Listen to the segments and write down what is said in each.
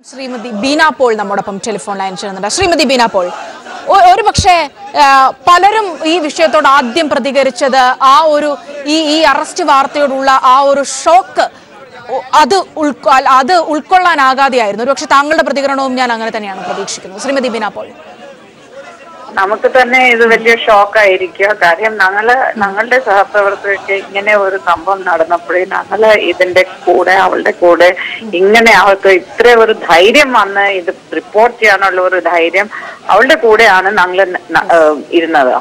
Shrimati Beena Paul നമ്മോടൊപ്പം telephone line ചെയ്യുന്നുണ്ട്. Shrimati Beena Paul, ഒരു പക്ഷേ പലരും ഈ വിഷയത്തോട് ആദ്യം പ്രതികരിച്ചത് ഈ അറസ്റ്റ് വാർത്തയോടുള്ള ആ ഒരു ഷോക്ക് അത് ഉൾക്കൊള്ളാനാകാതെയായിരുന്നു. ഒരു പക്ഷെ താങ്കളുടെ പ്രതികരണവും ഞാൻ അങ്ങനെ തന്നെയാണ് പ്രതീക്ഷിക്കുന്നത്. ശ്രീമതി ബീന പോൾ, നമുക്ക് തന്നെ ഇത് വലിയ ഷോക്കായിരിക്കുക. കാര്യം ഞങ്ങളുടെ സഹപ്രവർത്തകർക്ക് ഇങ്ങനെ ഒരു സംഭവം നടന്നപ്പോഴേ ഞങ്ങള് ഇതിന്റെ കൂടെ അവളുടെ കൂടെ ഇങ്ങനെ അവൾക്ക് ഇത്ര ഒരു ധൈര്യം വന്ന് ഇത് റിപ്പോർട്ട് ചെയ്യാനുള്ള ഒരു ധൈര്യം അവളുടെ കൂടെയാണ് ഞങ്ങള് ഇരുന്നത്.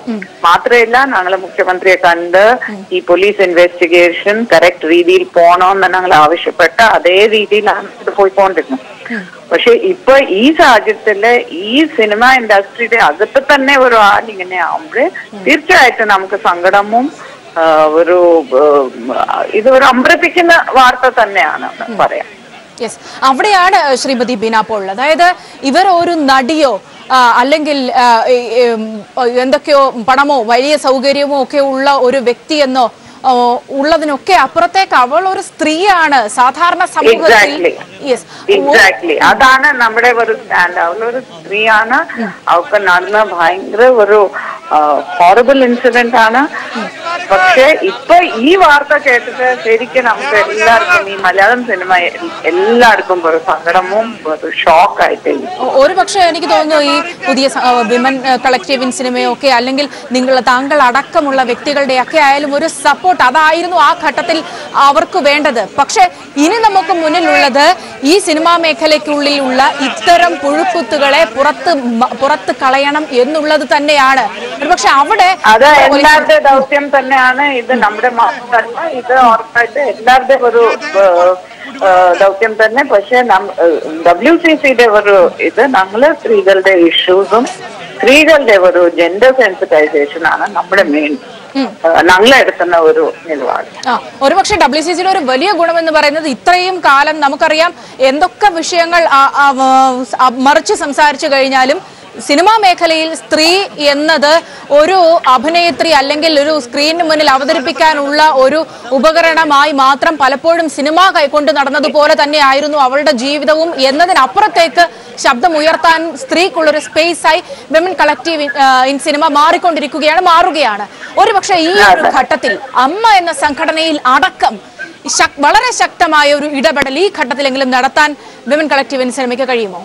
മാത്രമല്ല ഞങ്ങള് മുഖ്യമന്ത്രിയെ കണ്ട് ഈ പോലീസ് ഇൻവെസ്റ്റിഗേഷൻ കറക്റ്റ് രീതിയിൽ പോകണമെന്ന് ഞങ്ങൾ ആവശ്യപ്പെട്ട അതേ രീതിയിലാണ് ഇത് പോയിക്കൊണ്ടിരുന്നത്. പക്ഷെ ഇപ്പൊ ഈ സാഹചര്യത്തില് ഈ സിനിമ ഇൻഡസ്ട്രിയുടെ അകത്ത് തന്നെ ഒരു ആളിങ്ങനെ ആവുമ്പോഴേ തീർച്ചയായിട്ടും നമുക്ക് സങ്കടവും ഇതൊരു അമ്പരപ്പിക്കുന്ന വാർത്ത തന്നെയാണ് പറയാം. യെസ്, അവിടെയാണ് ശ്രീമതി ബീന പോൾ, അതായത് ഇവർ ഒരു നടിയോ അല്ലെങ്കിൽ എന്തൊക്കെയോ പണമോ വലിയ സൗകര്യമോ ഒക്കെ ഉള്ള ഒരു വ്യക്തിയെന്നോ ഉള്ളതിനൊക്കെ അപ്പുറത്തേക്ക് അവൾ ഒരു സ്ത്രീയാണ് സാധാരണ സമൂഹത്തിൽ. എക്സാക്ട്ലി, അതാണ് നമ്മുടെ ഒരു സ്റ്റാൻഡ്. അവളൊരു സ്ത്രീയാണ്. അവൾക്ക് നടന്ന ഭയങ്കര ഒരു ഹോറബിൾ ഇൻസിഡന്റ് ആണ്. പക്ഷെ ഇപ്പൊ ഈ വാർത്ത കേട്ടിട്ട് ശരിക്കും നമുക്ക് എല്ലാവർക്കും ഈ മലയാളം സിനിമ എല്ലാവർക്കും ഒരു സങ്കടവും ഒരു ഷോക്കായിട്ട്. ഒരു പക്ഷെ എനിക്ക് തോന്നുന്നു ഈ പുതിയ വിമൻ കളക്റ്റീവ് സിനിമയൊക്കെ അല്ലെങ്കിൽ താങ്കൾ അടക്കമുള്ള വ്യക്തികളുടെ ഒക്കെ ആയാലും ഒരു സപ്പോർട്ട് അതായിരുന്നു ആ ഘട്ടത്തിൽ അവർക്ക് വേണ്ടത്. പക്ഷെ ഇനി നമുക്ക് മുന്നിലുള്ളത് ഈ സിനിമാ മേഖലയ്ക്കുള്ളിലുള്ള ഇത്തരം പുഴുക്കുത്തുകളെ പുറത്ത് കളയണം എന്നുള്ളത് തന്നെയാണ്. പക്ഷെ അവിടെ അത് എല്ലാവരുടെ ദൗത്യം തന്നെയാണ്. ഇത് നമ്മുടെ മാത്രമല്ല, ഇത് ഉറപ്പായിട്ട് എല്ലാവരുടെ ഒരു ദൗത്യം തന്നെ. പക്ഷെ WCCയുടെ ഒരു ഇത് ഞങ്ങള് സ്ത്രീകളുടെ ഇഷ്യൂസും സ്ത്രീകളുടെ ഒരു ജെൻഡർ സെൻസിറ്റൈസേഷൻ ആണ് നമ്മുടെ മെയിൻ ഞങ്ങളെടുക്കുന്ന ഒരു നിലപാട്. ഒരുപക്ഷെ WCCയുടെ ഒരു വലിയ ഗുണമെന്ന് പറയുന്നത് ഇത്രയും കാലം നമുക്കറിയാം എന്തൊക്കെ വിഷയങ്ങൾ മറിച്ച് സംസാരിച്ചു കഴിഞ്ഞാലും സിനിമാ മേഖലയിൽ സ്ത്രീ എന്നത് ഒരു അഭിനേത്രി അല്ലെങ്കിൽ ഒരു സ്ക്രീനിന് മുന്നിൽ അവതരിപ്പിക്കാനുള്ള ഒരു ഉപകരണമായി മാത്രം പലപ്പോഴും സിനിമ കൈക്കൊണ്ട് നടന്നതുപോലെ തന്നെയായിരുന്നു അവളുടെ ജീവിതവും എന്നതിനപ്പുറത്തേക്ക് ശബ്ദമുയർത്താൻ സ്ത്രീക്കുള്ളൊരു സ്പേസായി വിമൻ കളക്റ്റീവ് ഇൻ സിനിമ മാറുകയാണ്. ഒരുപക്ഷെ ഈ ഒരു ഘട്ടത്തിൽ അമ്മ എന്ന സംഘടനയിൽ അടക്കം വളരെ ശക്തമായ ഒരു ഇടപെടൽ ഈ ഘട്ടത്തിലെങ്കിലും നടത്താൻ വിമൻ കളക്റ്റീവ് ഇൻ സിനിമയ്ക്ക് കഴിയുമോ?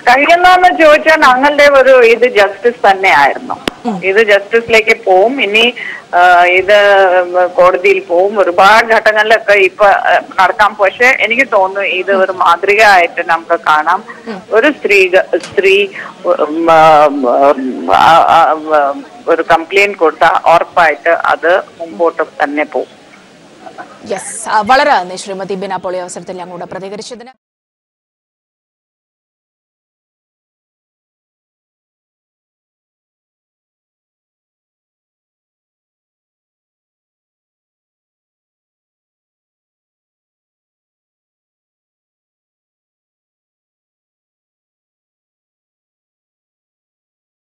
കഴിയുന്നതെന്ന് ചോദിച്ചാൽ ഞങ്ങളുടെ ഒരു ഇത് ജസ്റ്റിസ് തന്നെയായിരുന്നു. ഇത് ജസ്റ്റിസിലേക്ക് പോവും. ഇനി ഇത് കോടതിയിൽ പോവും. ഒരുപാട് ഘട്ടങ്ങളിലൊക്കെ ഇപ്പൊ നടക്കാം. പക്ഷെ എനിക്ക് തോന്നുന്നു ഇത് ഒരു മാതൃകയായിട്ട് നമുക്ക് കാണാം. ഒരു സ്ത്രീ ഒരു കംപ്ലൈന്റ് കൊടുത്താൽ ഉറപ്പായിട്ട് അത് മുമ്പോട്ട് തന്നെ പോവും. യെസ്, വളരെ നന്ദി ശ്രീമതി ബീന പോൾ അവസരത്തിൽ ഞങ്ങളോട് പ്രതികരിച്ചതിന്.